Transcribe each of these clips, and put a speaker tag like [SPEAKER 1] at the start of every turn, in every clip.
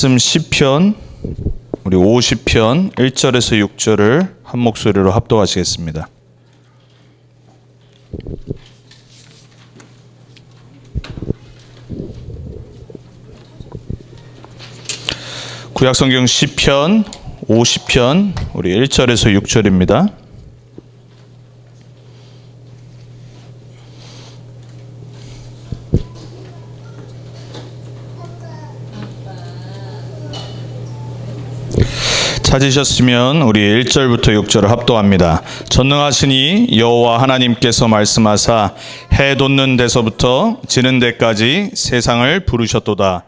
[SPEAKER 1] 말씀 시편 우리 50편 1절에서 6절을 한 목소리로 합독하시겠습니다. 구약성경 시편 50편 우리 1절에서 6절입니다. 찾으셨으면 우리 1절부터 6절을 합독합니다. 전능하시니 여호와 하나님께서 말씀하사 해 돋는 데서부터 지는 데까지 세상을 부르셨도다.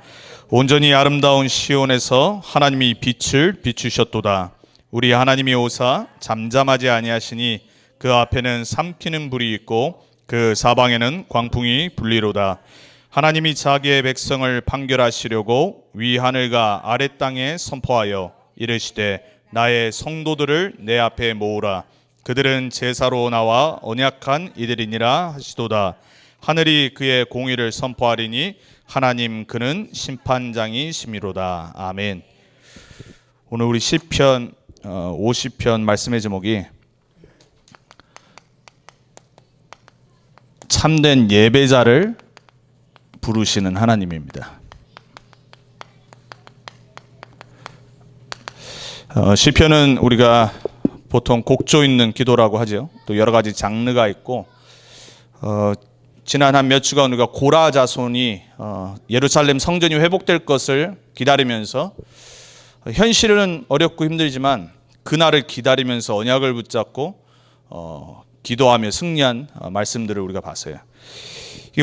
[SPEAKER 1] 온전히 아름다운 시온에서 하나님이 빛을 비추셨도다. 우리 하나님이 오사 잠잠하지 아니하시니 그 앞에는 삼키는 불이 있고 그 사방에는 광풍이 불리로다. 하나님이 자기의 백성을 판결하시려고 위 하늘과 아래 땅에 선포하여 이르시되 나의 성도들을 내 앞에 모으라. 그들은 제사로 나와 언약한 이들이니라 하시도다. 하늘이 그의 공의를 선포하리니 하나님 그는 심판장이시미로다. 아멘. 오늘 우리 시편 50편 말씀의 제목이 참된 예배자를 부르시는 하나님입니다. 시편은 우리가 보통 곡조 있는 기도라고 하죠. 또 여러 가지 장르가 있고 지난 한 몇 주간 우리가 고라 자손이 예루살렘 성전이 회복될 것을 기다리면서 현실은 어렵고 힘들지만 그날을 기다리면서 언약을 붙잡고 기도하며 승리한 말씀들을 우리가 봤어요.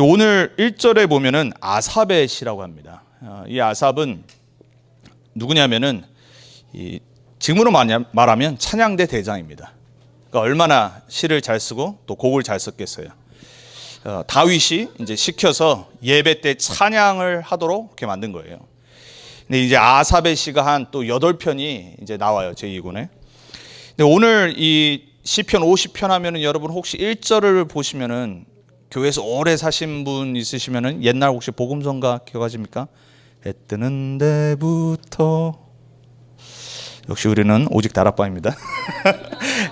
[SPEAKER 1] 오늘 1절에 보면은 아삽의 시라고 합니다. 이 아삽은 누구냐면은 지금으로 말하면 찬양대 대장입니다. 그러니까 얼마나 시를 잘 쓰고 또 곡을 잘 썼겠어요. 다윗이 이제 시켜서 예배 때 찬양을 하도록 이렇게 만든 거예요. 근데 이제 아삽의 시가 한 또 8편이 이제 나와요, 제2권에. 근데 오늘 이 시편 50편 하면은 여러분 혹시 1절을 보시면은 교회에서 오래 사신 분 있으시면은 옛날 혹시 복음성가 기억하십니까? 해 뜨는 데부터 역시 우리는 오직 다락방입니다.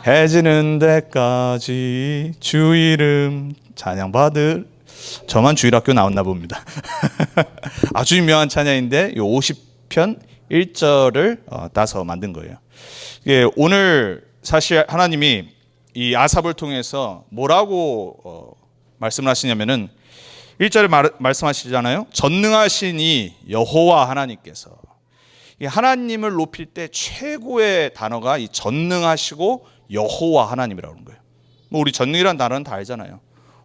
[SPEAKER 1] 해 지는 데까지 주 이름 찬양받을 저만 주일학교 나왔나 봅니다. 아주 유명한 찬양인데 이 50편 1절을 따서 만든 거예요. 오늘 사실 하나님이 이 아삽을 통해서 뭐라고 말씀을 하시냐면은 1절에 말씀하시잖아요. 전능하신 이 여호와 하나님께서 하나님을 높일 때 최고의 단어가 이 전능하시고 여호와 하나님이라고 하는 거예요. 뭐 우리 전능이라는 단어는 다 알잖아요.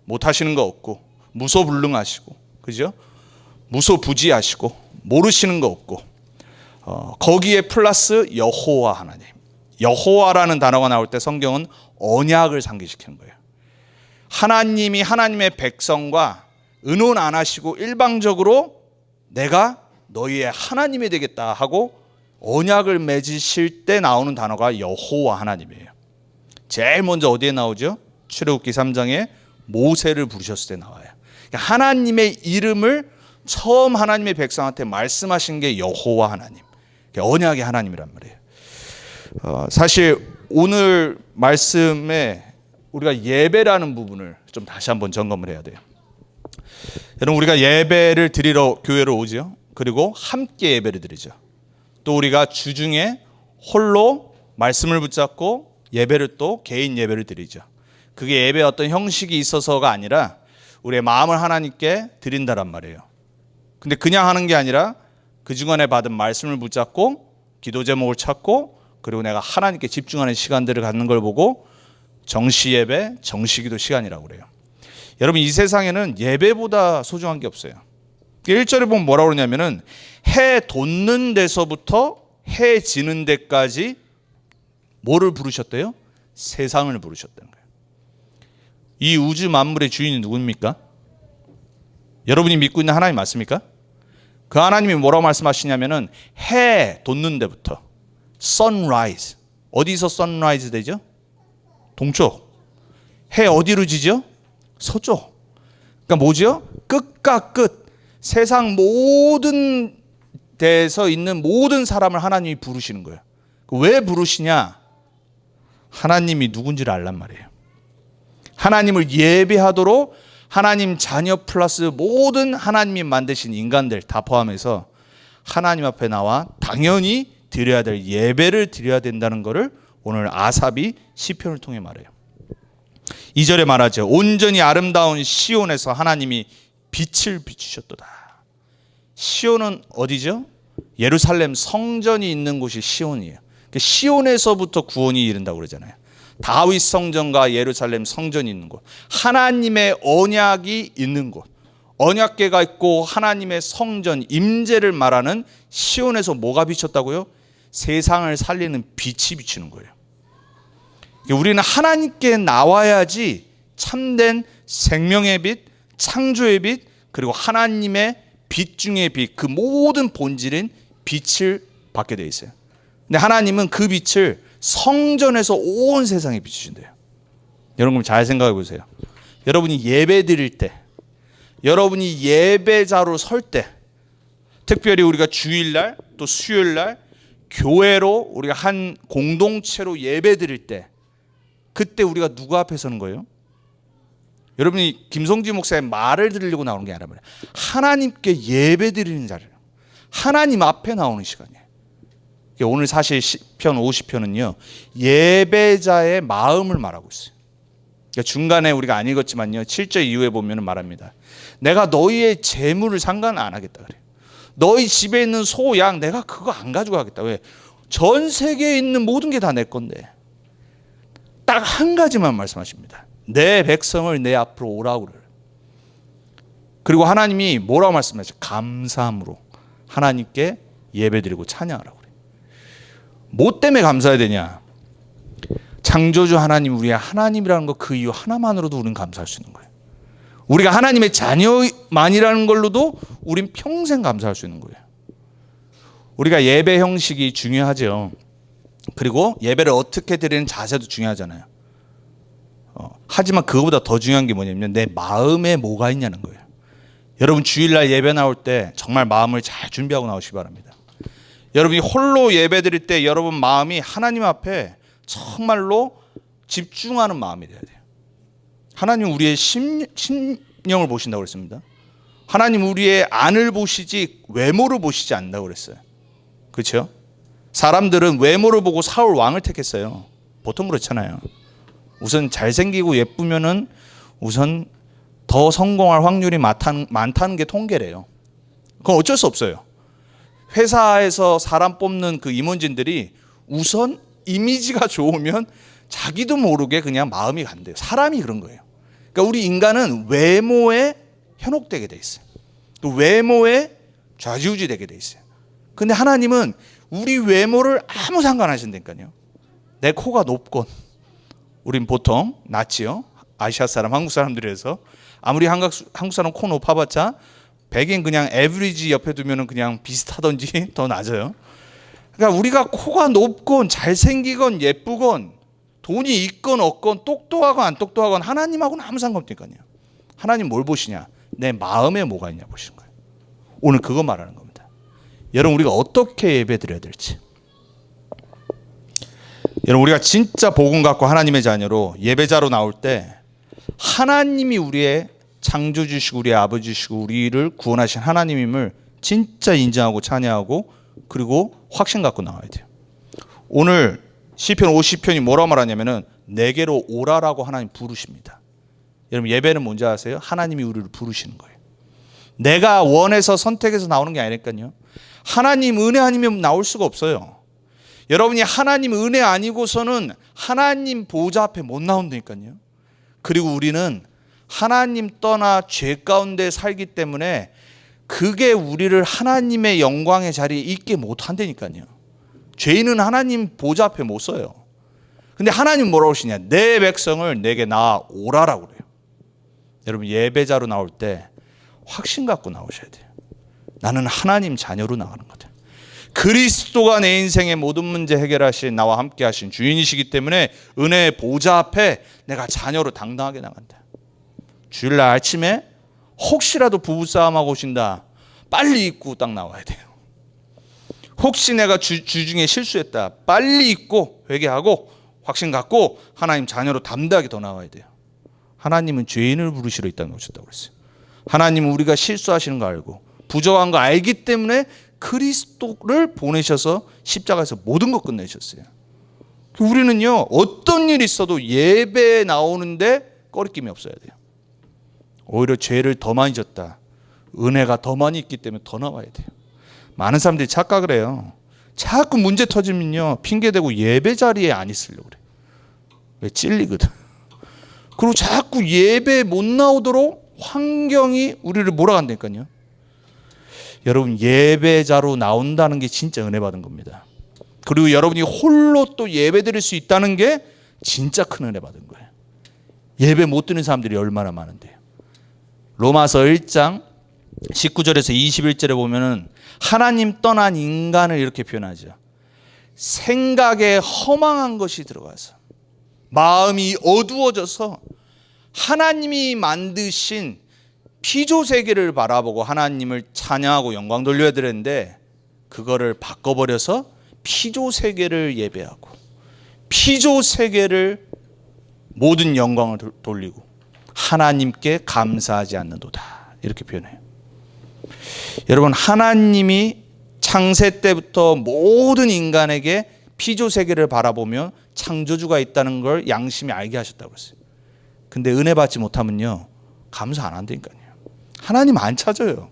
[SPEAKER 1] 못하시는 거 없고 무소불능하시고, 그죠? 무소부지하시고 모르시는 거 없고 거기에 플러스 여호와 하나님. 여호와라는 단어가 나올 때 성경은 언약을 상기시키는 거예요. 하나님이 하나님의 백성과 의논 안 하시고 일방적으로 내가 너희의 하나님이 되겠다 하고 언약을 맺으실 때 나오는 단어가 여호와 하나님이에요. 제일 먼저 어디에 나오죠? 출애굽기 3장에 모세를 부르셨을 때 나와요. 그러니까 하나님의 이름을 처음 하나님의 백성한테 말씀하신 게 여호와 하나님, 언약의 하나님이란 말이에요. 사실 오늘 말씀에 우리가 예배라는 부분을 좀 다시 한번 점검을 해야 돼요. 여러분, 우리가 예배를 드리러 교회로 오죠. 그리고 함께 예배를 드리죠. 또 우리가 주중에 홀로 말씀을 붙잡고 예배를 또 개인 예배를 드리죠. 그게 예배의 어떤 형식이 있어서가 아니라 우리의 마음을 하나님께 드린다란 말이에요. 근데 그냥 하는 게 아니라 그 주간에 받은 말씀을 붙잡고 기도 제목을 찾고 그리고 내가 하나님께 집중하는 시간들을 갖는 걸 보고 정시 예배, 정시 기도 시간이라고 그래요. 여러분, 이 세상에는 예배보다 소중한 게 없어요. 1절에 보면 뭐라고 그러냐면은 해 돋는 데서부터 해 지는 데까지 뭐를 부르셨대요? 세상을 부르셨다는 거예요. 이 우주 만물의 주인이 누굽니까? 여러분이 믿고 있는 하나님 맞습니까? 그 하나님이 뭐라고 말씀하시냐면은 해 돋는 데부터 sunrise. 어디서 sunrise 되죠? 동쪽. 해 어디로 지죠? 서쪽. 그러니까 뭐죠? 끝과 끝. 세상 모든 데서 있는 모든 사람을 하나님이 부르시는 거예요. 왜 부르시냐? 하나님이 누군지를 알란 말이에요. 하나님을 예배하도록 하나님 자녀 플러스 모든 하나님이 만드신 인간들 다 포함해서 하나님 앞에 나와 당연히 드려야 될 예배를 드려야 된다는 것을 오늘 아삽이 시편을 통해 말해요. 2절에 말하죠. 온전히 아름다운 시온에서 하나님이 빛을 비추셨도다. 시온은 어디죠? 예루살렘 성전이 있는 곳이 시온이에요. 시온에서부터 구원이 이른다고 그러잖아요. 다윗 성전과 예루살렘 성전이 있는 곳, 하나님의 언약이 있는 곳, 언약궤가 있고 하나님의 성전 임재를 말하는 시온에서 뭐가 비쳤다고요? 세상을 살리는 빛이 비치는 거예요. 우리는 하나님께 나와야지 참된 생명의 빛, 창조의 빛, 그리고 하나님의 빛 중의 빛, 그 모든 본질인 빛을 받게 되어 있어요. 근데 하나님은 그 빛을 성전에서 온 세상에 비추신대요. 여러분 잘 생각해 보세요. 여러분이 예배 드릴 때, 여러분이 예배자로 설 때, 특별히 우리가 주일날 또 수요일날 교회로 우리가 한 공동체로 예배 드릴 때, 그때 우리가 누구 앞에 서는 거예요? 여러분이 김성지 목사의 말을 들으려고 나오는 게 아니라 말이에요. 하나님께 예배 드리는 자리예요. 하나님 앞에 나오는 시간이에요. 오늘 사실 시편 50편은요 예배자의 마음을 말하고 있어요. 중간에 우리가 안 읽었지만요 7절 이후에 보면 말합니다. 내가 너희의 재물을 상관 안 하겠다 그래요. 너희 집에 있는 소, 양 내가 그거 안 가져가겠다. 왜? 전 세계에 있는 모든 게 다 내 건데. 딱 한 가지만 말씀하십니다. 내 백성을 내 앞으로 오라고 그래요. 그리고 하나님이 뭐라고 말씀하시죠? 감사함으로 하나님께 예배드리고 찬양하라고 그래요. 뭐 때문에 감사해야 되냐? 창조주 하나님, 우리의 하나님이라는 것, 그 이유 하나만으로도 우리는 감사할 수 있는 거예요. 우리가 하나님의 자녀만이라는 걸로도 우린 평생 감사할 수 있는 거예요. 우리가 예배 형식이 중요하죠. 그리고 예배를 어떻게 드리는 자세도 중요하잖아요. 하지만 그거보다 더 중요한 게 뭐냐면 내 마음에 뭐가 있냐는 거예요. 여러분 주일날 예배 나올 때 정말 마음을 잘 준비하고 나오시기 바랍니다. 여러분이 홀로 예배 드릴 때 여러분 마음이 하나님 앞에 정말로 집중하는 마음이 돼야 돼요. 하나님 우리의 심령을 보신다고 그랬습니다. 하나님 우리의 안을 보시지 외모를 보시지 않는다고 그랬어요. 그렇죠? 사람들은 외모를 보고 사울 왕을 택했어요. 보통 그렇잖아요. 우선 잘생기고 예쁘면은 우선 더 성공할 확률이 많다는 게 통계래요. 그건 어쩔 수 없어요. 회사에서 사람 뽑는 그 임원진들이 우선 이미지가 좋으면 자기도 모르게 그냥 마음이 간대요. 사람이 그런 거예요. 그러니까 우리 인간은 외모에 현혹되게 돼 있어요. 또 외모에 좌지우지 되게 돼 있어요. 근데 하나님은 우리 외모를 아무 상관 안 하신다니까요. 내 코가 높건, 우린 보통 낮지요. 아시아 사람, 한국 사람들에서 아무리 한국 사람 코 높아봤자 백인 그냥 에브리지 옆에 두면은 그냥 비슷하던지 더 낮아요. 그러니까 우리가 코가 높건 잘생기건 예쁘건 돈이 있건 없건 똑똑하건 안 똑똑하건 하나님하고는 아무 상관없다니까요. 하나님 뭘 보시냐? 내 마음에 뭐가 있냐 보시는 거예요. 오늘 그거 말하는 겁니다. 여러분 우리가 어떻게 예배 드려야 될지. 여러분 우리가 진짜 복음 갖고 하나님의 자녀로 예배자로 나올 때 하나님이 우리의 창조주시고 우리의 아버지시고 우리를 구원하신 하나님임을 진짜 인정하고 찬양하고 그리고 확신 갖고 나와야 돼요. 오늘 시편 50편이 뭐라고 말하냐면은 내게로 오라라고 하나님 부르십니다. 여러분 예배는 뭔지 아세요? 하나님이 우리를 부르시는 거예요. 내가 원해서 선택해서 나오는 게 아니니까요. 하나님 은혜 아니면 나올 수가 없어요. 여러분이 하나님 은혜 아니고서는 하나님 보좌 앞에 못 나온다니까요. 그리고 우리는 하나님 떠나 죄 가운데 살기 때문에 그게 우리를 하나님의 영광의 자리에 있게 못한다니까요. 죄인은 하나님 보좌 앞에 못 서요. 근데 하나님 뭐라고 하시냐? 내 백성을 내게 나오라라고 그래요. 여러분 예배자로 나올 때 확신 갖고 나오셔야 돼요. 나는 하나님 자녀로 나가는 거다. 그리스도가 내 인생의 모든 문제 해결하신 나와 함께 하신 주인이시기 때문에 은혜의 보좌 앞에 내가 자녀로 당당하게 나간다. 주일날 아침에 혹시라도 부부싸움하고 오신다. 빨리 입고 딱 나와야 돼요. 혹시 내가 주중에 실수했다, 빨리 잊고 회개하고 확신 갖고 하나님 자녀로 담대하게 더 나와야 돼요. 하나님은 죄인을 부르시러 이 땅에 오셨다고 그랬어요. 하나님은 우리가 실수하시는 거 알고 부족한 거 알기 때문에 그리스도를 보내셔서 십자가에서 모든 것 끝내셨어요. 우리는요, 어떤 일이 있어도 예배에 나오는데 꺼리낌이 없어야 돼요. 오히려 죄를 더 많이 졌다, 은혜가 더 많이 있기 때문에 더 나와야 돼요. 많은 사람들이 착각을 해요. 자꾸 문제 터지면요, 핑계대고 예배 자리에 안 있으려고 그래. 왜? 찔리거든. 그리고 자꾸 예배에 못 나오도록 환경이 우리를 몰아간다니까요. 여러분, 예배자로 나온다는 게 진짜 은혜 받은 겁니다. 그리고 여러분이 홀로 또 예배 드릴 수 있다는 게 진짜 큰 은혜 받은 거예요. 예배 못 드는 사람들이 얼마나 많은데요. 로마서 1장 19절에서 21절에 보면은 하나님 떠난 인간을 이렇게 표현하죠. 생각에 허망한 것이 들어가서 마음이 어두워져서 하나님이 만드신 피조 세계를 바라보고 하나님을 찬양하고 영광 돌려야 되는데 그거를 바꿔버려서 피조 세계를 예배하고 피조 세계를 모든 영광을 돌리고 하나님께 감사하지 않는도다, 이렇게 표현해요. 여러분, 하나님이 창세 때부터 모든 인간에게 피조 세계를 바라보며 창조주가 있다는 걸 양심이 알게 하셨다고 했어요. 근데 은혜 받지 못하면요, 감사 안 한다니까요. 하나님 안 찾아요.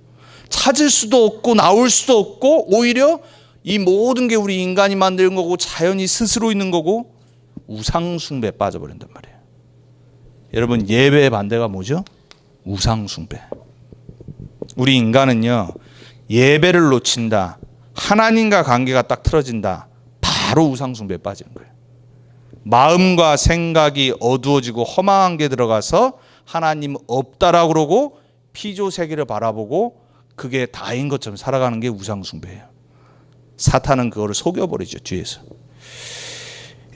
[SPEAKER 1] 찾을 수도 없고 나올 수도 없고, 오히려 이 모든 게 우리 인간이 만든 거고 자연이 스스로 있는 거고 우상 숭배에 빠져버린단 말이에요. 여러분, 예배의 반대가 뭐죠? 우상 숭배. 우리 인간은요, 예배를 놓친다, 하나님과 관계가 딱 틀어진다, 바로 우상 숭배에 빠지는 거예요. 마음과 생각이 어두워지고 허망한 게 들어가서 하나님 없다라고 그러고 피조 세계를 바라보고 그게 다인 것처럼 살아가는 게 우상 숭배예요. 사탄은 그거를 속여버리죠, 뒤에서.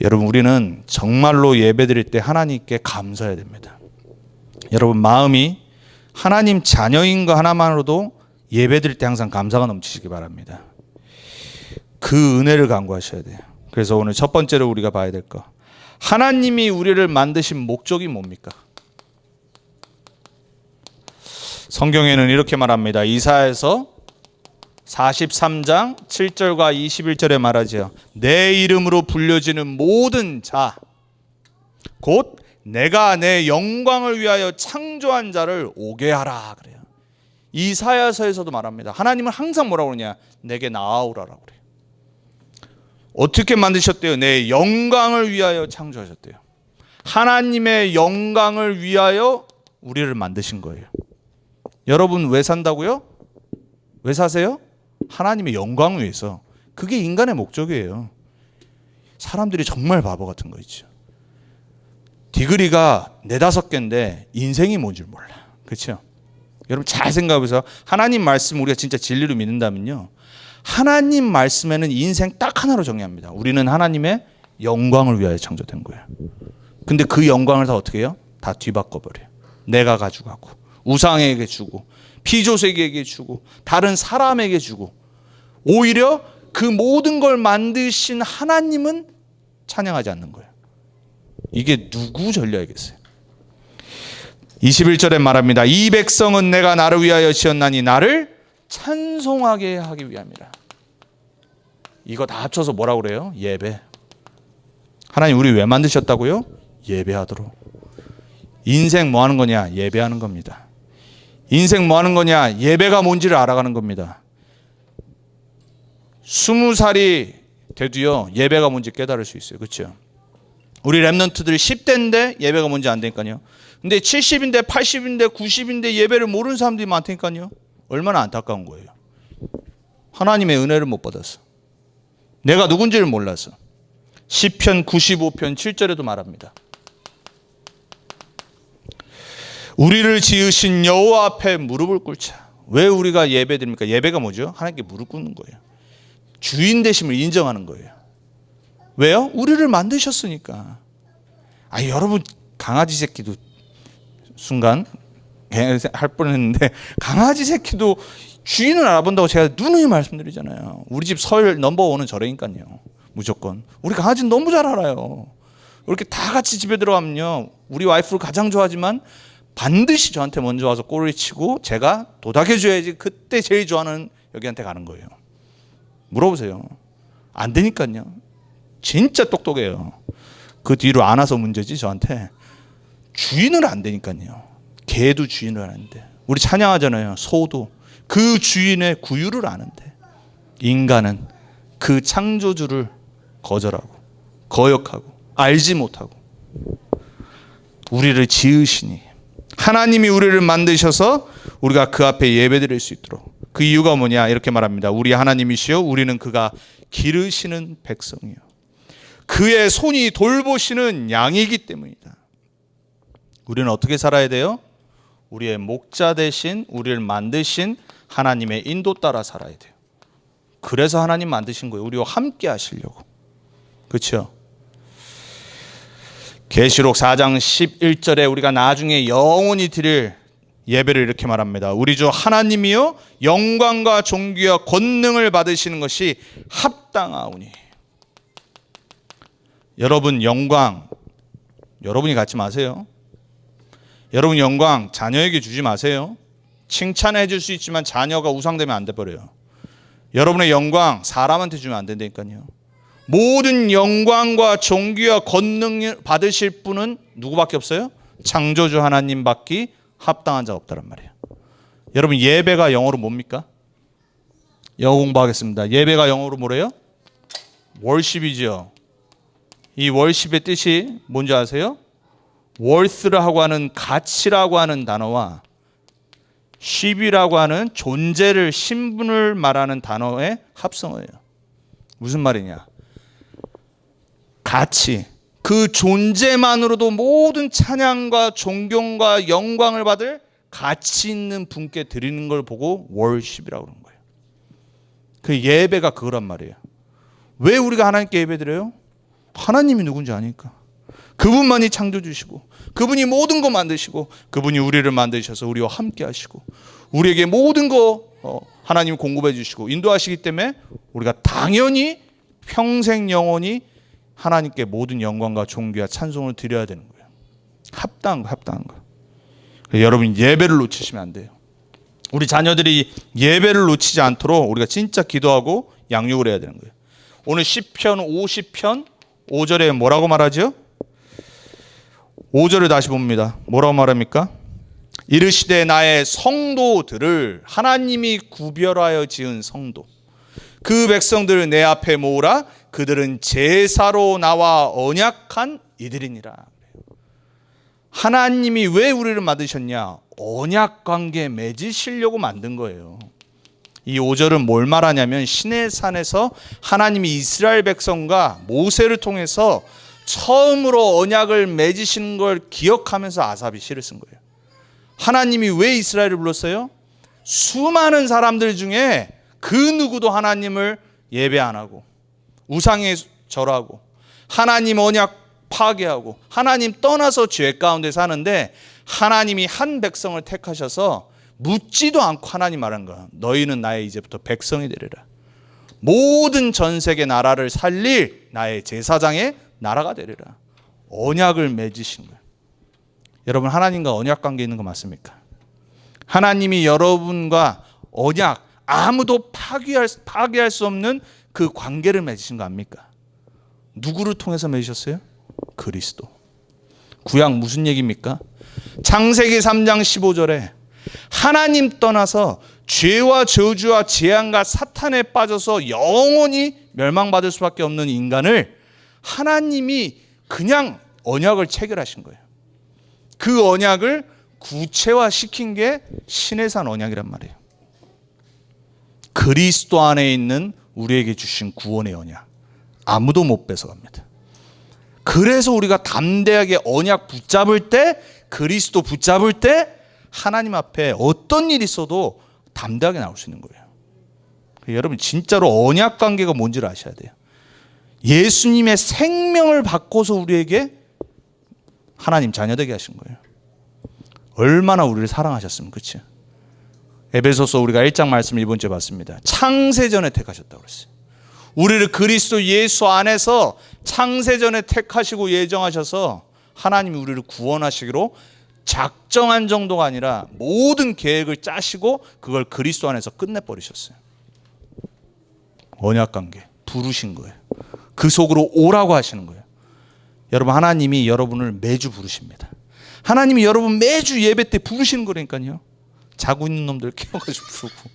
[SPEAKER 1] 여러분, 우리는 정말로 예배드릴 때 하나님께 감사해야 됩니다. 여러분, 마음이 하나님 자녀인 거 하나만으로도 예배드릴 때 항상 감사가 넘치시기 바랍니다. 그 은혜를 간구하셔야 돼요. 그래서 오늘 첫 번째로 우리가 봐야 될 거, 하나님이 우리를 만드신 목적이 뭡니까? 성경에는 이렇게 말합니다. 이사야서 43장 7절과 21절에 말하죠. 내 이름으로 불려지는 모든 자, 곧 내가 내 영광을 위하여 창조한 자를 오게 하라 그래요. 이사야서에서도 말합니다. 하나님은 항상 뭐라고 그러냐? 내게 나아오라라고 그래요. 어떻게 만드셨대요? 내 영광을 위하여 창조하셨대요. 하나님의 영광을 위하여 우리를 만드신 거예요. 여러분, 왜 산다고요? 왜 사세요? 하나님의 영광을 위해서. 그게 인간의 목적이에요. 사람들이 정말 바보 같은 거 있죠. 디그리가 4-5개인데 인생이 뭔지 몰라. 그렇죠? 여러분, 잘 생각해보세요. 하나님 말씀 우리가 진짜 진리로 믿는다면요, 하나님 말씀에는 인생 딱 하나로 정의합니다. 우리는 하나님의 영광을 위하여 창조된 거예요. 근데 그 영광을 다 어떻게 해요? 다 뒤바꿔버려요. 내가 가져가고 우상에게 주고 피조세계에게 주고 다른 사람에게 주고, 오히려 그 모든 걸 만드신 하나님은 찬양하지 않는 거예요. 이게 누구 전략이겠어요? 21절에 말합니다. 이 백성은 내가 나를 위하여 지었나니 나를 찬송하게 하기 위함이라. 이거 다 합쳐서 뭐라고 그래요? 예배. 하나님 우리 왜 만드셨다고요? 예배하도록. 인생 뭐 하는 거냐? 예배하는 겁니다. 인생 뭐 하는 거냐? 예배가 뭔지를 알아가는 겁니다. 20살이 돼도요, 예배가 뭔지 깨달을 수 있어요. 그렇죠? 우리 랩런트들이 10대인데 예배가 뭔지 안 되니까요. 근데 70인데 80인데 90인데 예배를 모르는 사람들이 많다니까요. 얼마나 안타까운 거예요. 하나님의 은혜를 못 받아서, 내가 누군지를 몰라서. 시편 95편 7절에도 말합니다. 우리를 지으신 여호와 앞에 무릎을 꿇자. 왜 우리가 예배드립니까? 예배가 뭐죠? 하나님께 무릎 꿇는 거예요. 주인 되심을 인정하는 거예요. 왜요? 우리를 만드셨으니까. 여러분, 강아지 새끼도 순간 할 뻔했는데 강아지 새끼도 주인을 알아본다고 제가 누누이 말씀드리잖아요. 우리 집 서열 넘버원은 저래니까요. 무조건. 우리 강아지는 너무 잘 알아요. 이렇게 다 같이 집에 들어가면요, 우리 와이프를 가장 좋아하지만 반드시 저한테 먼저 와서 꼬리를 치고 제가 도닥여줘야지 그때 제일 좋아하는 여기한테 가는 거예요. 물어보세요. 안 되니까요. 진짜 똑똑해요. 그 뒤로 안 와서 문제지 저한테. 주인을 안 되니까요. 개도 주인을 아는데, 우리 찬양하잖아요. 소도 그 주인의 구유를 아는데, 인간은 그 창조주를 거절하고 거역하고 알지 못하고 우리를 지으시니, 하나님이 우리를 만드셔서 우리가 그 앞에 예배드릴 수 있도록. 그 이유가 뭐냐, 이렇게 말합니다. 우리 하나님이시여 우리는 그가 기르시는 백성이요 그의 손이 돌보시는 양이기 때문이다. 우리는 어떻게 살아야 돼요? 우리의 목자 대신 우리를 만드신 하나님의 인도 따라 살아야 돼요. 그래서 하나님 만드신 거예요. 우리와 함께 하시려고. 그렇죠? 계시록 4장 11절에 우리가 나중에 영원히 드릴 예배를 이렇게 말합니다. 우리 주 하나님이여 영광과 존귀와 권능을 받으시는 것이 합당하오니. 여러분 영광 여러분이 갖지 마세요. 여러분 영광 자녀에게 주지 마세요. 칭찬해 줄 수 있지만 자녀가 우상되면 안 돼버려요. 여러분의 영광 사람한테 주면 안 된다니까요. 모든 영광과 존귀와 권능을 받으실 분은 누구밖에 없어요? 창조주 하나님밖에 합당한 자가 없다란 말이에요. 여러분 예배가 영어로 뭡니까? 영어 공부하겠습니다. 예배가 영어로 뭐래요? 월십이죠. 이 월십의 뜻이 뭔지 아세요? worth라고 하는 가치라고 하는 단어와 ship이라고 하는 존재를, 신분을 말하는 단어의 합성어예요. 무슨 말이냐? 가치, 그 존재만으로도 모든 찬양과 존경과 영광을 받을 가치 있는 분께 드리는 걸 보고 worship이라고 그러는 거예요. 그 예배가 그거란 말이에요. 왜 우리가 하나님께 예배 드려요? 하나님이 누군지 아니까. 그분만이 창조주시고, 그분이 모든 거 만드시고, 그분이 우리를 만드셔서 우리와 함께 하시고, 우리에게 모든 거 하나님이 공급해 주시고 인도하시기 때문에 우리가 당연히 평생 영원히 하나님께 모든 영광과 존귀와 찬송을 드려야 되는 거예요. 합당한 거. 여러분 예배를 놓치시면 안 돼요. 우리 자녀들이 예배를 놓치지 않도록 우리가 진짜 기도하고 양육을 해야 되는 거예요. 오늘 시편 50편 5절에 뭐라고 말하죠? 5절을 다시 봅니다. 뭐라고 말합니까? 이르시되 나의 성도들을, 하나님이 구별하여 지은 성도, 그 백성들을 내 앞에 모으라. 그들은 제사로 나와 언약한 이들이니라. 하나님이 왜 우리를 만드셨냐? 언약 관계 맺으시려고 만든 거예요. 이 5절은 뭘 말하냐면, 시내산에서 하나님이 이스라엘 백성과 모세를 통해서 처음으로 언약을 맺으시는 걸 기억하면서 아삽이 시를 쓴 거예요. 하나님이 왜 이스라엘을 불렀어요? 수많은 사람들 중에 그 누구도 하나님을 예배 안 하고 우상에 절하고 하나님 언약 파괴하고 하나님 떠나서 죄 가운데 사는데, 하나님이 한 백성을 택하셔서 묻지도 않고 하나님 말한 거야. 너희는 나의 이제부터 백성이 되리라. 모든 전 세계 나라를 살릴 나의 제사장의 나라가 되리라. 언약을 맺으신 거예요. 여러분 하나님과 언약 관계 있는 거 맞습니까? 하나님이 여러분과 언약, 아무도 파괴할 수 없는 그 관계를 맺으신 거 압니까? 누구를 통해서 맺으셨어요? 그리스도. 구약 무슨 얘기입니까? 창세기 3장 15절에 하나님 떠나서 죄와 저주와 재앙과 사탄에 빠져서 영원히 멸망받을 수밖에 없는 인간을 하나님이 그냥 언약을 체결하신 거예요. 그 언약을 구체화시킨 게 시내산 언약이란 말이에요. 그리스도 안에 있는 우리에게 주신 구원의 언약, 아무도 못 뺏어갑니다. 그래서 우리가 담대하게 언약 붙잡을 때, 그리스도 붙잡을 때 하나님 앞에 어떤 일이 있어도 담대하게 나올 수 있는 거예요. 여러분 진짜로 언약 관계가 뭔지를 아셔야 돼요. 예수님의 생명을 바꿔서 우리에게 하나님 자녀되게 하신 거예요. 얼마나 우리를 사랑하셨으면. 그치? 에베소서 우리가 1장 말씀 이번 주에 봤습니다. 창세전에 택하셨다고 그랬어요. 우리를 그리스도 예수 안에서 창세전에 택하시고 예정하셔서 하나님이 우리를 구원하시기로 작정한 정도가 아니라 모든 계획을 짜시고 그걸 그리스도 안에서 끝내버리셨어요. 언약관계 부르신 거예요. 그 속으로 오라고 하시는 거예요. 여러분, 하나님이 여러분을 매주 부르십니다. 하나님이 여러분 매주 예배 때 부르시는 거라니까요. 자고 있는 놈들 깨워가지고 부르고.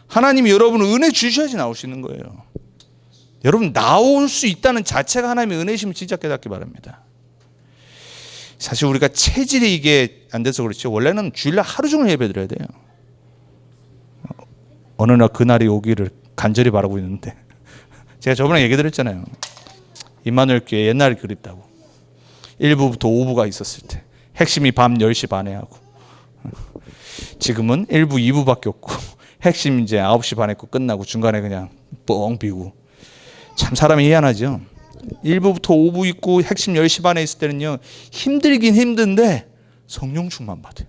[SPEAKER 1] 하나님이 여러분을 은혜 주셔야지 나올 수 있는 거예요. 여러분, 나올 수 있다는 자체가 하나님의 은혜심을 진짜 깨닫기 바랍니다. 사실 우리가 체질이 이게 안 돼서 그렇지 원래는 주일날 하루 종일 예배 드려야 돼요. 어느 날 그날이 오기를 간절히 바라고 있는데 제가 저번에 얘기 드렸잖아요. 임마누엘 교회 옛날이 그립다고. 1부부터 5부가 있었을 때 핵심이 밤 10시 반에 하고, 지금은 1부 2부밖에 없고 핵심 이제 9시 반에 끝나고 중간에 그냥 뻥 비고. 참 사람이 희한하죠. 1부부터 5부 있고 핵심 10시 반에 있을 때는요, 힘들긴 힘든데 성령 충만 받아요.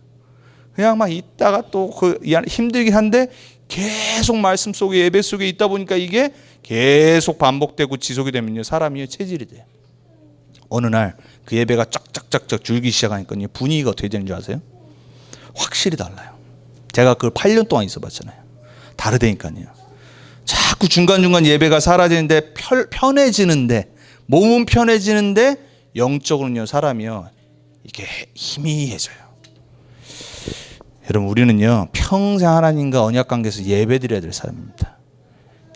[SPEAKER 1] 그냥 막 있다가 또 그 힘들긴 한데 계속 말씀 속에 예배 속에 있다 보니까 이게 계속 반복되고 지속이 되면요, 사람이 체질이 돼요. 어느 날 그 예배가 쫙쫙쫙쫙 줄기 시작하니까요, 분위기가 어떻게 되는 줄 아세요? 확실히 달라요. 제가 그걸 8년 동안 있어봤잖아요. 다르다니까요. 자꾸 중간중간 예배가 사라지는데 편해지는데, 몸은 편해지는데 영적으로는요, 사람이요 이게 희미해져요. 여러분, 우리는요 평생 하나님과 언약관계에서 예배드려야 될 사람입니다.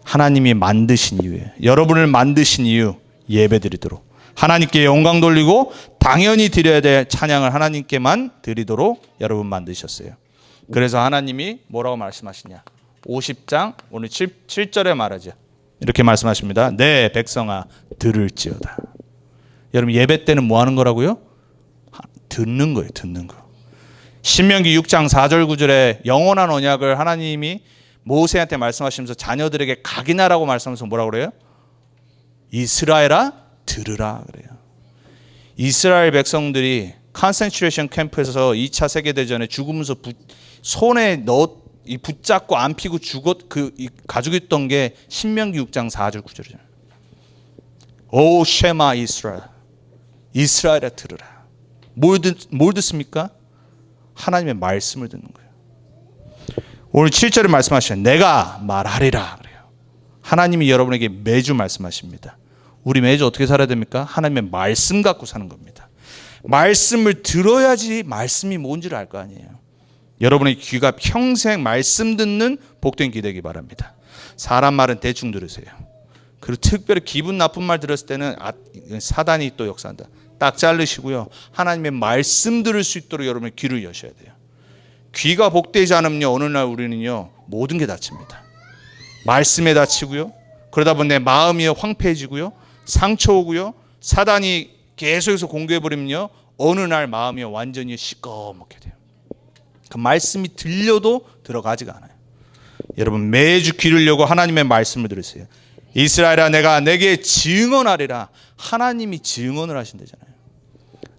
[SPEAKER 1] 하나님이 만드신 이유예요. 여러분을 만드신 이유, 예배드리도록 하나님께 영광 돌리고 당연히 드려야 될 찬양을 하나님께만 드리도록 여러분 만드셨어요. 그래서 하나님이 뭐라고 말씀하시냐, 50장 오늘 7절에 말하죠. 이렇게 말씀하십니다. 내 백성아 들을지어다. 여러분, 예배 때는 뭐 하는 거라고요? 듣는 거예요. 듣는 거. 신명기 6장 4절 9절에 영원한 언약을 하나님이 모세한테 말씀하시면서 자녀들에게 각인하라고 말씀하면서 뭐라고 그래요? 이스라엘아 들으라 그래요. 이스라엘 백성들이 컨센트레이션 캠프에서 2차 세계대전에 죽으면서 손에 붙잡고 안 피고 가지고 있던 게 신명기 6장 4절 9절이잖아요. 오 쉐마 이스라엘, 이스라엘아 들으라. 뭘 듣습니까? 하나님의 말씀을 듣는 거예요. 오늘 7절에 말씀하시는 내가 말하리라 그래요. 하나님이 여러분에게 매주 말씀하십니다. 우리 매주 어떻게 살아야 됩니까? 하나님의 말씀 갖고 사는 겁니다. 말씀을 들어야지 말씀이 뭔지를 알 거 아니에요. 여러분의 귀가 평생 말씀 듣는 복된 귀 되기 바랍니다. 사람 말은 대충 들으세요. 그리고 특별히 기분 나쁜 말 들었을 때는 사단이 또 역사한다. 딱 자르시고요, 하나님의 말씀 들을 수 있도록 여러분의 귀를 여셔야 돼요. 귀가 복되지 않으면요, 어느 날 우리는요 모든 게 다칩니다. 말씀에 다치고요, 그러다 보니 내 마음이 황폐해지고요, 상처 오고요, 사단이 계속해서 공격해버리면요, 어느 날 마음이 완전히 시꺼멓게 돼요. 그 말씀이 들려도 들어가지가 않아요. 여러분, 매주 귀를 열고 하나님의 말씀을 들으세요. 이스라엘아 내가 내게 증언하리라. 하나님이 증언을 하신다잖아요.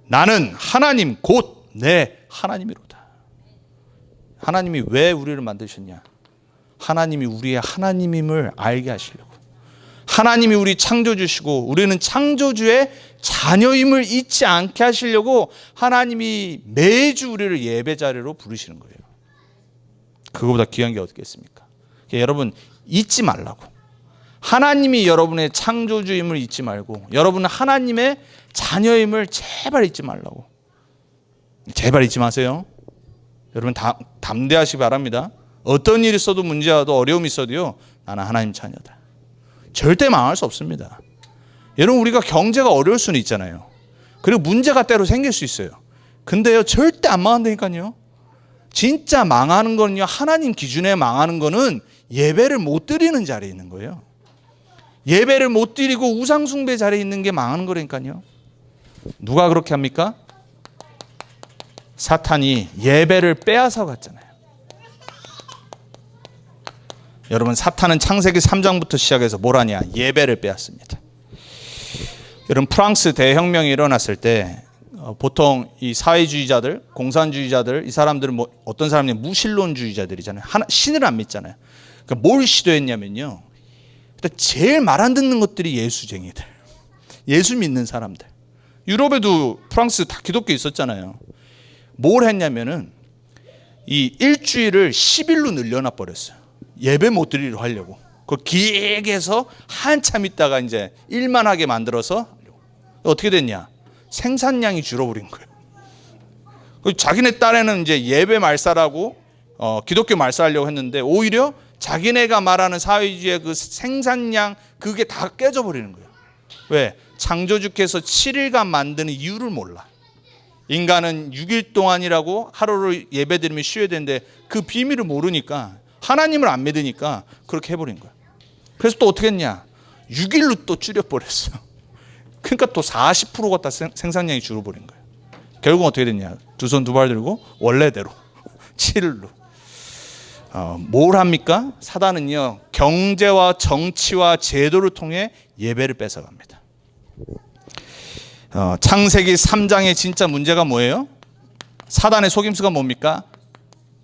[SPEAKER 1] 나는 하나님 곧 내 하나님이로다. 하나님이 왜 우리를 만드셨냐? 하나님이 우리의 하나님임을 알게 하시려고. 하나님이 우리 창조주시고 우리는 창조주의 자녀임을 잊지 않게 하시려고 하나님이 매주 우리를 예배 자리로 부르시는 거예요. 그거보다 귀한 게 어떻겠습니까? 여러분, 잊지 말라고. 하나님이 여러분의 창조주임을 잊지 말고, 여러분은 하나님의 자녀임을 제발 잊지 말라고. 제발 잊지 마세요. 여러분 담대하시기 바랍니다. 어떤 일이 있어도 문제와도 어려움이 있어도요, 나는 하나님 자녀다. 절대 망할 수 없습니다. 여러분, 우리가 경제가 어려울 수는 있잖아요. 그리고 문제가 때로 생길 수 있어요. 근데요, 절대 안 망한다니까요. 진짜 망하는 거는요, 하나님 기준에 망하는 거는 예배를 못 드리는 자리에 있는 거예요. 예배를 못 드리고 우상숭배 자리에 있는 게 망하는 거라니까요. 누가 그렇게 합니까? 사탄이 예배를 빼앗아 갔잖아요. 여러분, 사탄은 창세기 3장부터 시작해서 뭘 하냐? 예배를 빼앗습니다. 여러분, 프랑스 대혁명이 일어났을 때 보통 이 사회주의자들, 공산주의자들, 이 사람들은 뭐 어떤 사람이 무신론주의자들이잖아요. 신을 안 믿잖아요. 그러니까 뭘 시도했냐면요. 일단 제일 말 안 듣는 것들이 예수쟁이들, 예수 믿는 사람들. 유럽에도 프랑스 다 기독교 있었잖아요. 뭘 했냐면은 이 일주일을 10일로 늘려놔 버렸어요. 예배 못 드리려 하려고. 그걸 길게 해서 한참 있다가 이제 일만 하게 만들어서 어떻게 됐냐? 생산량이 줄어버린 거예요. 자기네 딸에는 이제 예배 말살하고 기독교 말살하려고 했는데 오히려 자기네가 말하는 사회주의의 그 생산량 그게 다 깨져버리는 거예요. 왜? 창조주께서 7일간 만드는 이유를 몰라. 인간은 6일 동안이라고 하루를 예배드리면 쉬어야 되는데 그 비밀을 모르니까 하나님을 안 믿으니까 그렇게 해버린 거예요. 그래서 또 어떻게 했냐? 6일로 또 줄여버렸어. 그러니까 또 40%가 다 생산량이 줄어버린 거예요. 결국은 어떻게 됐냐? 두 손 두 발 들고 원래대로 7일로. 뭘 합니까? 사단은요, 경제와 정치와 제도를 통해 예배를 뺏어갑니다. 창세기 3장의 진짜 문제가 뭐예요? 사단의 속임수가 뭡니까?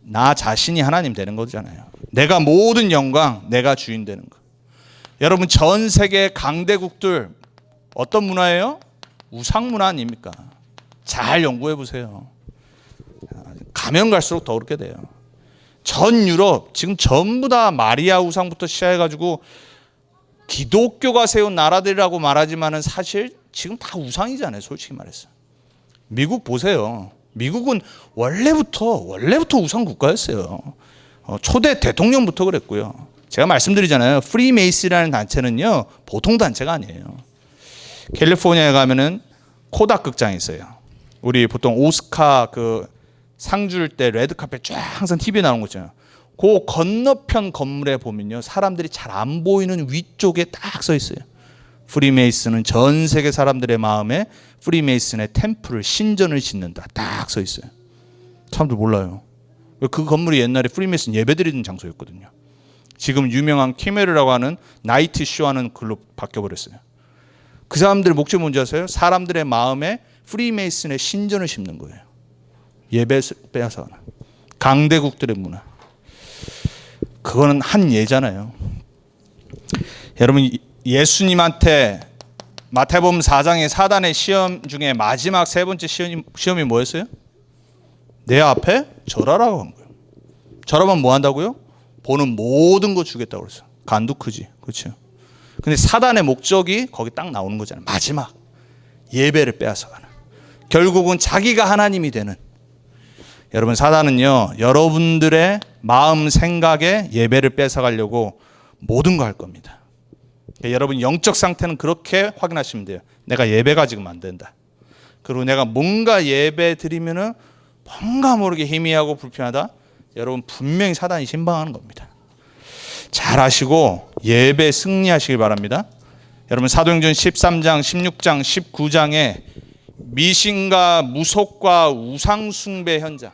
[SPEAKER 1] 나 자신이 하나님 되는 거잖아요. 내가 모든 영광, 내가 주인 되는 거. 여러분, 전 세계 강대국들 어떤 문화예요? 우상 문화 아닙니까? 잘 연구해 보세요. 가면 갈수록 더 그렇게 돼요. 전 유럽 지금 전부 다 마리아 우상부터 시작해가지고 기독교가 세운 나라들이라고 말하지만은 사실 지금 다 우상이잖아요. 솔직히 말해서. 미국 보세요. 미국은 원래부터 우상 국가였어요. 초대 대통령부터 그랬고요. 제가 말씀드리잖아요. 프리메이슨이라는 단체는요, 보통 단체가 아니에요. 캘리포니아에 가면은 코닥 극장이 있어요. 우리 보통 오스카 그 상 줄 때 레드카펫 쫙 항상 TV에 나오는 거 있잖아요. 그 건너편 건물에 보면요, 사람들이 잘 안 보이는 위쪽에 딱 써 있어요. 프리메이슨은 전 세계 사람들의 마음에 프리메이슨의 템플을 신전을 짓는다. 딱 써 있어요. 사람들 몰라요. 그 건물이 옛날에 프리메이슨 예배드리는 장소였거든요. 지금 유명한 키메르라고 하는 나이트 쇼하는 글로 바뀌어버렸어요. 그 사람들의 목적이 뭔지 아세요? 사람들의 마음에 프리메이슨의 신전을 심는 거예요. 예배 빼앗아가는 강대국들의 문화. 그거는 한 예잖아요. 여러분, 예수님한테 마태복음 4장의 사단의 시험 중에 마지막 세 번째 시험이 뭐였어요? 내 앞에 절하라고 한 거예요. 절하면 뭐 한다고요? 보는 모든 거 주겠다고 그랬어. 간도 크지, 그렇죠? 근데 사단의 목적이 거기 딱 나오는 거잖아요. 마지막 예배를 빼앗아가는. 결국은 자기가 하나님이 되는. 여러분, 사단은요, 여러분들의 마음 생각에 예배를 뺏어가려고 모든 거 할 겁니다. 여러분 영적 상태는 그렇게 확인하시면 돼요. 내가 예배가 지금 안 된다. 그리고 내가 뭔가 예배 드리면은 뭔가 모르게 희미하고 불편하다. 여러분 분명히 사단이 신방하는 겁니다. 잘 아시고 예배 승리하시길 바랍니다. 여러분 사도행전 13장, 16장, 19장에 미신과 무속과 우상숭배 현장.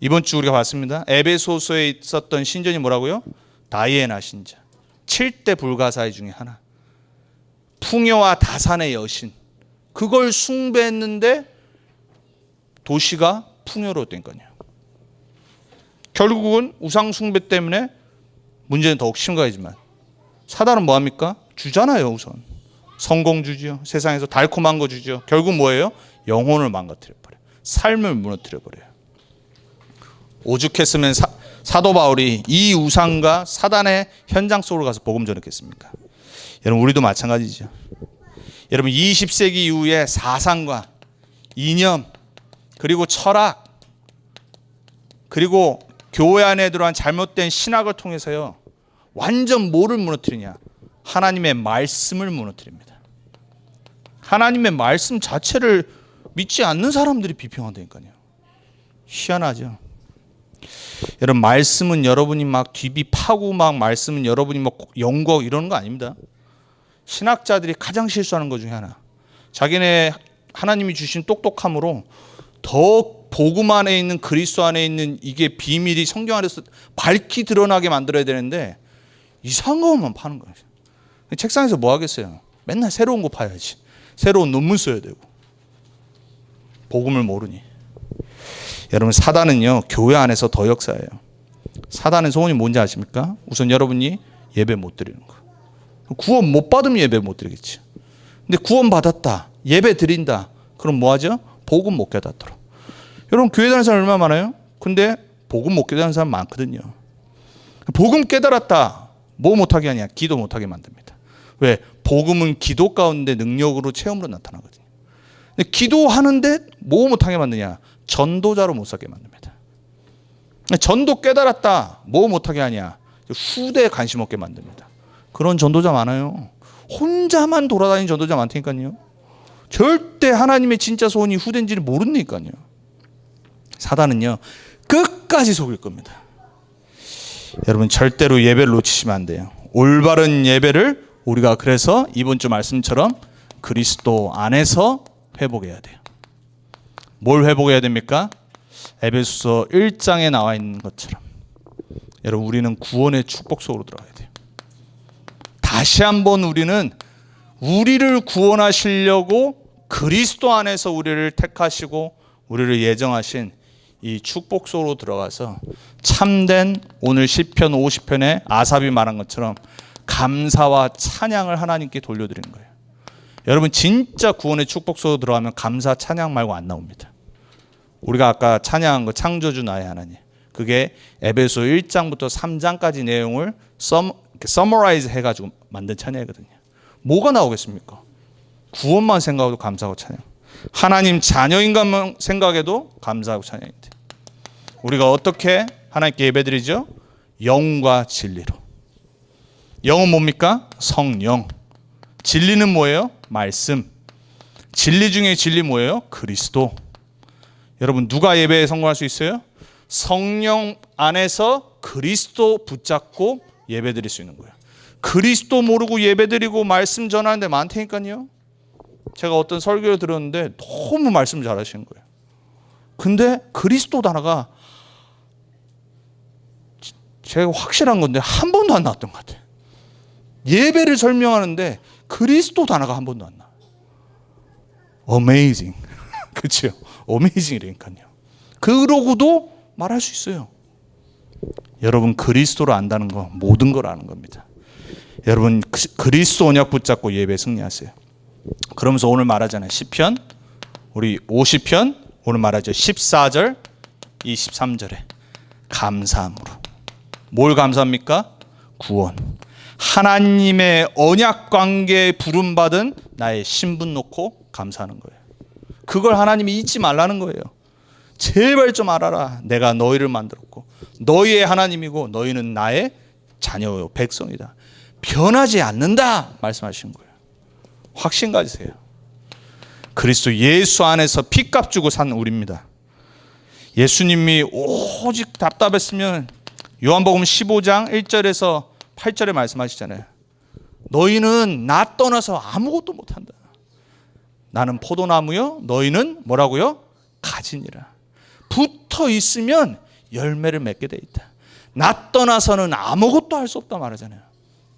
[SPEAKER 1] 이번 주 우리가 봤습니다. 에베소서에 있었던 신전이 뭐라고요? 다이애나 신전. 7대 불가사의 중에 하나. 풍요와 다산의 여신. 그걸 숭배했는데 도시가 풍요로웠다니까요. 결국은 우상 숭배 때문에 문제는 더욱 심각하지만 사단은 뭐합니까? 주잖아요. 우선 성공 주죠. 세상에서 달콤한 거 주죠. 결국 뭐예요? 영혼을 망가뜨려버려요. 삶을 무너뜨려버려요. 오죽했으면 사도 바울이 이 우상과 사단의 현장 속으로 가서 복음 전했겠습니까? 여러분 우리도 마찬가지죠. 여러분 20세기 이후에 사상과 이념 그리고 철학 그리고 교회 안에 들어간 잘못된 신학을 통해서요 완전 뭐를 무너뜨리냐? 하나님의 말씀을 무너뜨립니다. 하나님의 말씀 자체를 믿지 않는 사람들이 비평한다니까요. 희한하죠. 여러분 말씀은 여러분이 막 뒤비 파고 막 말씀은 여러분이 막 연구하고 이러는 거 아닙니다. 신학자들이 가장 실수하는 것 중에 하나. 자기네 하나님이 주신 똑똑함으로 더 복음 안에 있는 그리스도 안에 있는 이게 비밀이 성경 안에서 밝히 드러나게 만들어야 되는데 이상한 것만 파는 거예요. 책상에서 뭐 하겠어요? 맨날 새로운 거 파야지. 새로운 논문 써야 되고. 복음을 모르니. 여러분, 사단은요 교회 안에서 더 역사해요. 사단의 소원이 뭔지 아십니까? 우선 여러분이 예배 못 드리는 거. 구원 못 받으면 예배 못 드리겠지. 근데 구원 받았다, 예배 드린다, 그럼 뭐 하죠? 복음 못 깨닫도록. 여러분, 교회 다니는 사람 얼마나 많아요? 근데 복음 못 깨닫는 사람 많거든요. 복음 깨달았다, 뭐 못하게 하냐? 기도 못하게 만듭니다. 왜? 복음은 기도 가운데 능력으로 체험으로 나타나거든요. 근데 기도하는데 뭐 못하게 만드냐? 전도자로 못 살게 만듭니다. 전도 깨달았다, 뭐 못하게 하냐? 후대에 관심 없게 만듭니다. 그런 전도자 많아요. 혼자만 돌아다니는 전도자 많다니까요. 절대 하나님의 진짜 소원이 후대인지를 모르니까요. 사단은요 끝까지 속일 겁니다. 여러분, 절대로 예배를 놓치시면 안 돼요. 올바른 예배를 우리가 그래서 이번 주 말씀처럼 그리스도 안에서 회복해야 돼요. 뭘 회복해야 됩니까? 에베소서 1장에 나와 있는 것처럼 여러분, 우리는 구원의 축복 속으로 들어가야 돼요. 다시 한번 우리는 우리를 구원하시려고 그리스도 안에서 우리를 택하시고 우리를 예정하신 이 축복 속으로 들어가서 참된 오늘 시편 50편에 아삽이 말한 것처럼 감사와 찬양을 하나님께 돌려드리는 거예요. 여러분, 진짜 구원의 축복 속으로 들어가면 감사 찬양 말고 안 나옵니다. 우리가 아까 찬양한 거 창조주 나의 하나님, 그게 에베소 1장부터 3장까지 내용을 서머라이즈 해가지고 만든 찬양이거든요. 뭐가 나오겠습니까? 구원만 생각해도 감사하고 찬양, 하나님 자녀인 것만 생각해도 감사하고 찬양인데, 우리가 어떻게 하나님께 예배드리죠? 영과 진리로. 영은 뭡니까? 성령. 진리는 뭐예요? 말씀. 진리 중에 진리 뭐예요? 그리스도. 여러분, 누가 예배에 성공할 수 있어요? 성령 안에서 그리스도 붙잡고 예배드릴 수 있는 거예요. 그리스도 모르고 예배드리고 말씀 전하는 데 많다니까요. 제가 어떤 설교를 들었는데 너무 말씀 잘하시는 거예요. 근데 그리스도 단어가 제가 확실한 건데 한 번도 안 나왔던 것 같아요. 예배를 설명하는데 그리스도 단어가 한 번도 안 나와요. Amazing. 그렇죠? Amazing이라니까요. 그러고도 말할 수 있어요. 여러분, 그리스도를 안다는 거 모든 걸 아는 겁니다. 여러분, 그리스도 언약 붙잡고 예배 승리하세요. 그러면서 오늘 말하잖아요. 시편, 우리 50편 오늘 말하죠. 14절, 23절에 감사함으로. 뭘 감사합니까? 구원. 하나님의 언약 관계에 부름받은 나의 신분 놓고 감사하는 거예요. 그걸 하나님이 잊지 말라는 거예요. 제발 좀 알아라. 내가 너희를 만들었고 너희의 하나님이고 너희는 나의 자녀요, 백성이다. 변하지 않는다 말씀하시는 거예요. 확신 가지세요. 그리스도 예수 안에서 피값 주고 산 우리입니다. 예수님이 오직 답답했으면 요한복음 15장 1절에서 8절에 말씀하시잖아요. 너희는 나 떠나서 아무것도 못한다. 나는 포도나무요, 너희는 뭐라고요? 가지니라. 붙어 있으면 열매를 맺게 돼 있다. 나 떠나서는 아무것도 할 수 없다 말하잖아요.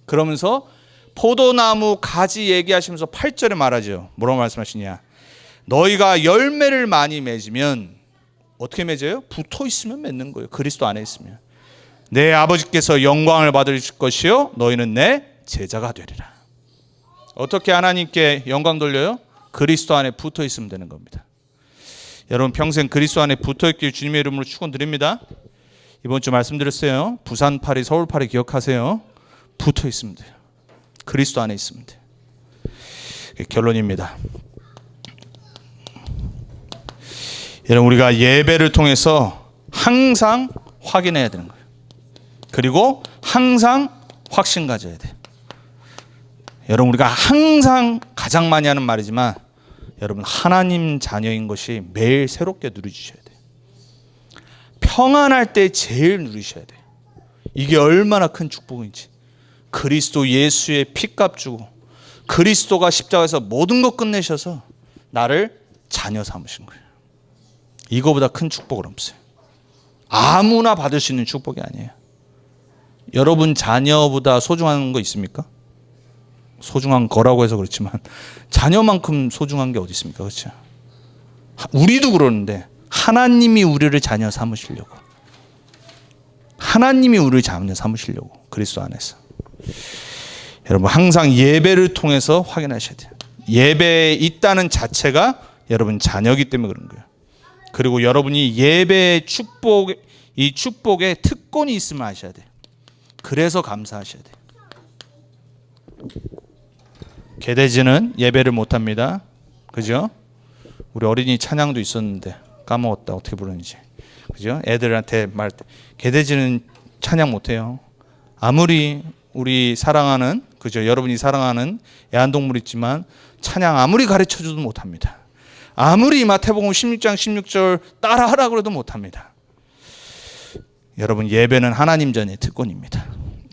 [SPEAKER 1] 그러면서 포도나무 가지 얘기하시면서 8절에 말하죠. 뭐라고 말씀하시냐? 너희가 열매를 많이 맺으면 어떻게 맺어요? 붙어 있으면 맺는 거예요. 그리스도 안에 있으면. 내 아버지께서 영광을 받으실 것이요 너희는 내 제자가 되리라. 어떻게 하나님께 영광 돌려요? 그리스도 안에 붙어 있으면 되는 겁니다. 여러분, 평생 그리스도 안에 붙어 있길 주님의 이름으로 축원드립니다. 이번 주 말씀드렸어요. 부산 파리, 서울 파리 기억하세요. 붙어 있으면 돼요. 그리스도 안에 있으면 돼요. 결론입니다. 여러분, 우리가 예배를 통해서 항상 확인해야 되는 거예요. 그리고 항상 확신 가져야 돼요. 여러분, 우리가 항상 가장 많이 하는 말이지만 여러분, 하나님 자녀인 것이 매일 새롭게 누려주셔야 돼요. 평안할 때 제일 누리셔야 돼요. 이게 얼마나 큰 축복인지. 그리스도 예수의 피값 주고 그리스도가 십자가에서 모든 것 끝내셔서 나를 자녀 삼으신 거예요. 이거보다 큰 축복은 없어요. 아무나 받을 수 있는 축복이 아니에요. 여러분 자녀보다 소중한 거 있습니까? 소중한 거라고 해서 그렇지만 자녀만큼 소중한 게 어디 있습니까? 그렇죠? 우리도 그러는데 하나님이 우리를 자녀 삼으시려고. 하나님이 우리를 자녀 삼으시려고. 그리스도 안에서. 여러분 항상 예배를 통해서 확인하셔야 돼요. 예배에 있다는 자체가 여러분 자녀이기 때문에 그런 거예요. 그리고 여러분이 예배의 축복, 이 축복에 특권이 있음을 아셔야 돼요. 그래서 감사하셔야 돼요. 개돼지는 예배를 못합니다. 그죠? 우리 어린이 찬양도 있었는데 까먹었다. 어떻게 부르는지. 그죠? 애들한테 말 때 개돼지는 찬양 못해요. 아무리 우리 사랑하는, 그죠? 여러분이 사랑하는 애완동물 있지만 찬양 아무리 가르쳐줘도 못합니다. 아무리 마태복음 16장 16절 따라하라고 해도 못합니다. 여러분 예배는 하나님 전의 특권입니다.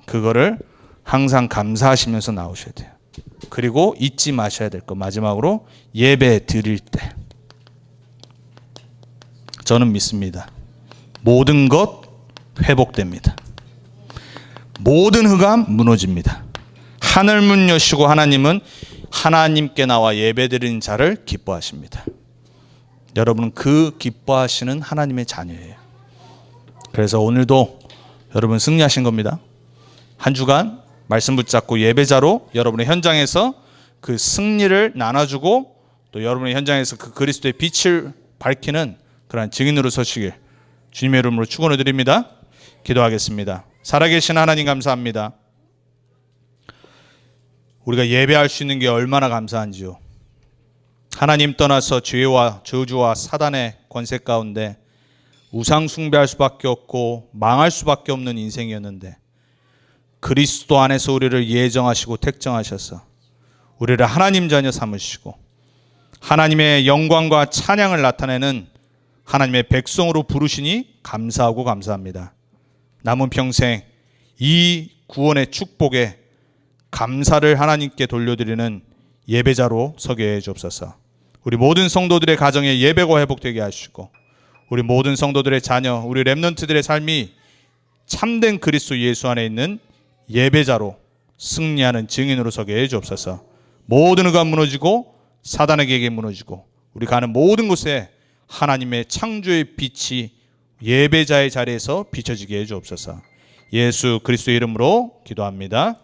[SPEAKER 1] 그거를 항상 감사하시면서 나오셔야 돼요. 그리고 잊지 마셔야 될 거 마지막으로 예배 드릴 때 저는 믿습니다. 모든 것 회복됩니다. 모든 흑암 무너집니다. 하늘문 여시고 하나님은 하나님께 나와 예배드리는 자를 기뻐하십니다. 여러분은 그 기뻐하시는 하나님의 자녀예요. 그래서 오늘도 여러분 승리하신 겁니다. 한 주간 말씀 붙잡고 예배자로 여러분의 현장에서 그 승리를 나눠주고 또 여러분의 현장에서 그 그리스도의 빛을 밝히는 그러한 증인으로 서시길 주님의 이름으로 축원을 드립니다. 기도하겠습니다. 살아계신 하나님 감사합니다. 우리가 예배할 수 있는 게 얼마나 감사한지요. 하나님 떠나서 죄와 저주와 사단의 권세 가운데 우상 숭배할 수밖에 없고 망할 수밖에 없는 인생이었는데 그리스도 안에서 우리를 예정하시고 택정하셔서 우리를 하나님 자녀 삼으시고 하나님의 영광과 찬양을 나타내는 하나님의 백성으로 부르시니 감사하고 감사합니다. 남은 평생 이 구원의 축복에 감사를 하나님께 돌려드리는 예배자로 서게 해 주옵소서. 우리 모든 성도들의 가정에 예배가 회복되게 하시고 우리 모든 성도들의 자녀, 우리 렘넌트들의 삶이 참된 그리스도 예수 안에 있는 예배자로 승리하는 증인으로 서게 해 주옵소서. 모든 흑암 무너지고 사단의 계획이 무너지고 우리 가는 모든 곳에 하나님의 창조의 빛이 예배자의 자리에서 비춰지게 해 주옵소서. 예수 그리스도의 이름으로 기도합니다.